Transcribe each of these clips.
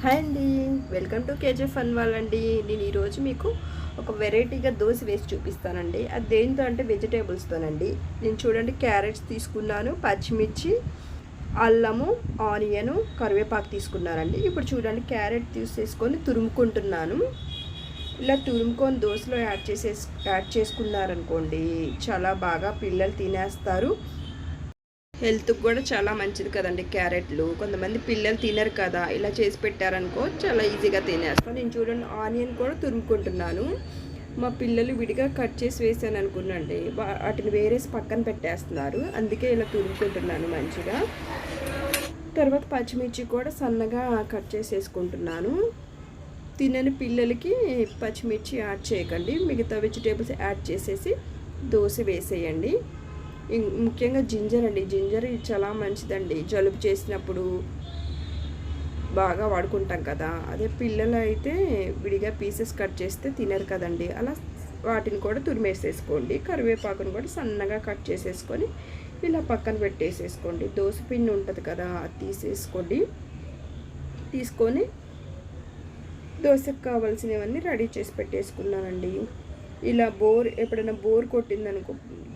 Hi అండి, welcome to KJ fun వాళ్ళండి. నేను ఈరోజు మీకు ఒక వెరైటీగా దోశ వేసి చూపిస్తానండి. అది దేంతో అంటే వెజిటేబుల్స్తోనండి. నేను చూడండి క్యారెట్స్ తీసుకున్నాను, పచ్చిమిర్చి, అల్లము, ఆనియను, కరివేపాకు తీసుకున్నానండి. ఇప్పుడు చూడండి క్యారెట్ తీసేసుకొని తురుముకుంటున్నాను. ఇలా తురుముకొని దోశలో యాడ్ చేసుకున్నారనుకోండి, చాలా బాగా పిల్లలు తినేస్తారు. హెల్త్కి కూడా చాలా మంచిది కదండి క్యారెట్లు. కొంతమంది పిల్లలు తినరు కదా, ఇలా చేసి పెట్టారనుకో చాలా ఈజీగా తినేస్తాను. నేను చూడండి ఆనియన్ కూడా తురుముకుంటున్నాను. మా పిల్లలు విడిగా కట్ చేసి వేసాను అనుకున్నాండి, వాటిని వేరేసి పక్కన పెట్టేస్తున్నారు, అందుకే ఇలా తురుముకుంటున్నాను మంచిగా. తర్వాత పచ్చిమిర్చి కూడా సన్నగా కట్ చేసేసుకుంటున్నాను. తినని పిల్లలకి పచ్చిమిర్చి యాడ్ చేయకండి, మిగతా వెజిటేబుల్స్ యాడ్ చేసేసి దోశ వేసేయండి. ముఖ్యంగా జింజర్ అండి, జింజర్ చాలా మంచిదండి. జలుబు చేసినప్పుడు బాగా వాడుకుంటాం కదా, అదే పిల్లలు అయితే విడిగా పీసెస్ కట్ చేస్తే తినరు కదండి, అలా వాటిని కూడా తురిమేసేసుకోండి. కరివేపాకును కూడా సన్నగా కట్ చేసేసుకొని ఇలా పక్కన పెట్టేసేసుకోండి. దోశ పిండి ఉంటుంది కదా, అది తీసేసుకోండి. తీసుకొని దోశకు కావాల్సినవన్నీ రెడీ చేసి పెట్టేసుకున్నానండి. ఇలా ఎప్పుడైనా బోర్ కొట్టిందనుకో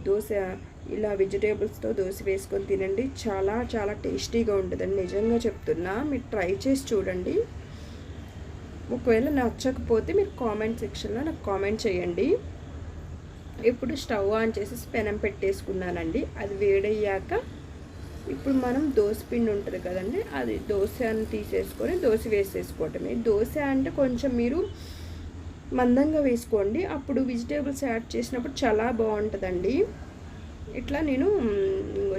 దోశ, ఇలా వెజిటేబుల్స్తో దోశ వేసుకొని తినండి, చాలా చాలా టేస్టీగా ఉంటుందండి. నిజంగా చెప్తున్నా, మీరు ట్రై చేసి చూడండి. ఒకవేళ నచ్చకపోతే మీరు కామెంట్ సెక్షన్లో నాకు కామెంట్ చేయండి. ఇప్పుడు స్టవ్ ఆన్ చేసి పెనం పెట్టేసుకున్నానండి. అది వేడయ్యాక ఇప్పుడు మనం దోశ పిండి ఉంటుంది కదండి, అది దోశని తీసేసుకొని దోశ వేసేసుకోవటమే. దోశ అంటే కొంచెం మీరు మందంగా వేసుకోండి, అప్పుడు వెజిటేబుల్స్ యాడ్ చేసినప్పుడు చాలా బాగుంటుందండి. ఇట్లా నేను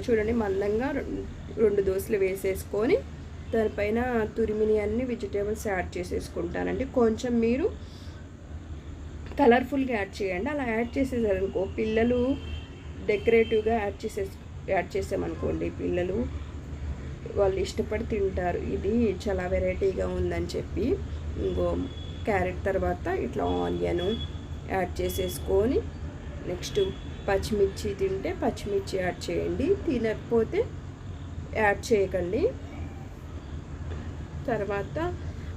చూడండి మందంగా 2 దోశలు వేసేసుకొని దానిపైన తురిమిని అన్ని వెజిటేబుల్స్ యాడ్ చేసేసుకుంటానండి. కొంచెం మీరు కలర్ఫుల్గా యాడ్ చేయండి. అలా యాడ్ చేసేసారనుకో పిల్లలు డెకరేటివ్గా యాడ్ చేసామనుకోండి, పిల్లలు వాళ్ళు ఇష్టపడి తింటారు. ఇది చాలా వెరైటీగా ఉందని చెప్పి ఇంకో క్యారెట్ తర్వాత ఇట్లా ఆనియన్ యాడ్ చేసేసుకొని నెక్స్ట్ పచ్చిమిర్చి తింటే పచ్చిమిర్చి యాడ్ చేయండి, తినకపోతే యాడ్ చేయకండి. తర్వాత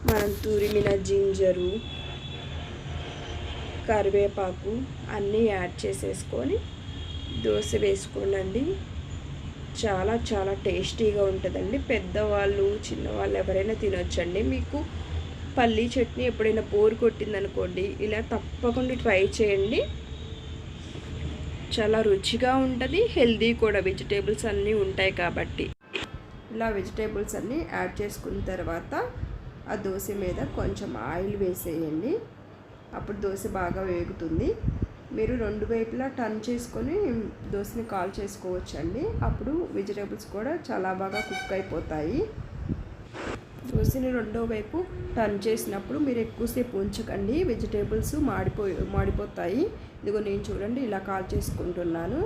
మనం తురిమిన జింజరు, కరివేపాకు అన్నీ యాడ్ చేసేసుకొని దోశ వేసుకోండి. చాలా చాలా టేస్టీగా ఉంటుందండి. పెద్దవాళ్ళు చిన్నవాళ్ళు ఎవరైనా తినొచ్చండి. మీకు పల్లీ చట్నీ ఎప్పుడైనా బోర్ కొట్టిందనుకోండి, ఇలా తప్పకుండా ట్రై చేయండి. చాలా రుచిగా ఉంటుంది, హెల్దీ కూడా, వెజిటేబుల్స్ అన్నీ ఉంటాయి కాబట్టి. ఇలా వెజిటేబుల్స్ అన్నీ యాడ్ చేసుకున్న తర్వాత ఆ దోశ మీద కొంచెం ఆయిల్ వేసేయండి, అప్పుడు దోశ బాగా వేగుతుంది. మీరు 2 వైపులా టర్న్ చేసుకొని దోశని కాల్ చేసుకోవచ్చండి, అప్పుడు వెజిటేబుల్స్ కూడా చాలా బాగా కుక్ అయిపోతాయి. దోశని 2వ వైపు టర్న్ చేసినప్పుడు మీరు ఎక్కువసేపు ఉంచకండి, వెజిటేబుల్స్ మాడిపోతాయి. ఇదిగో నేను చూడండి ఇలా కాల్ చేసుకుంటున్నాను,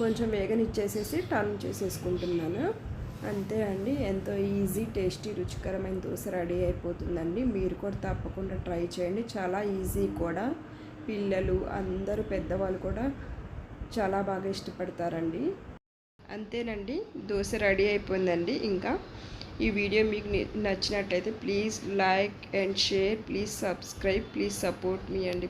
కొంచెం వేగనిచ్చేసేసి టర్న్ చేసేసుకుంటున్నాను. అంతే అండి, ఎంతో ఈజీ టేస్టీ రుచికరమైన దోశ రెడీ అయిపోతుందండి. మీరు కూడా తప్పకుండా ట్రై చేయండి, చాలా ఈజీ కూడా. పిల్లలు అందరూ పెద్దవాళ్ళు కూడా చాలా బాగా ఇష్టపడతారండి. అంతేనండి, దోశ రెడీ అయిపోయిందండి. ఇంకా ఈ వీడియో మీకు నచ్చినట్లయితే please like and share, please subscribe, please support మీ అండి.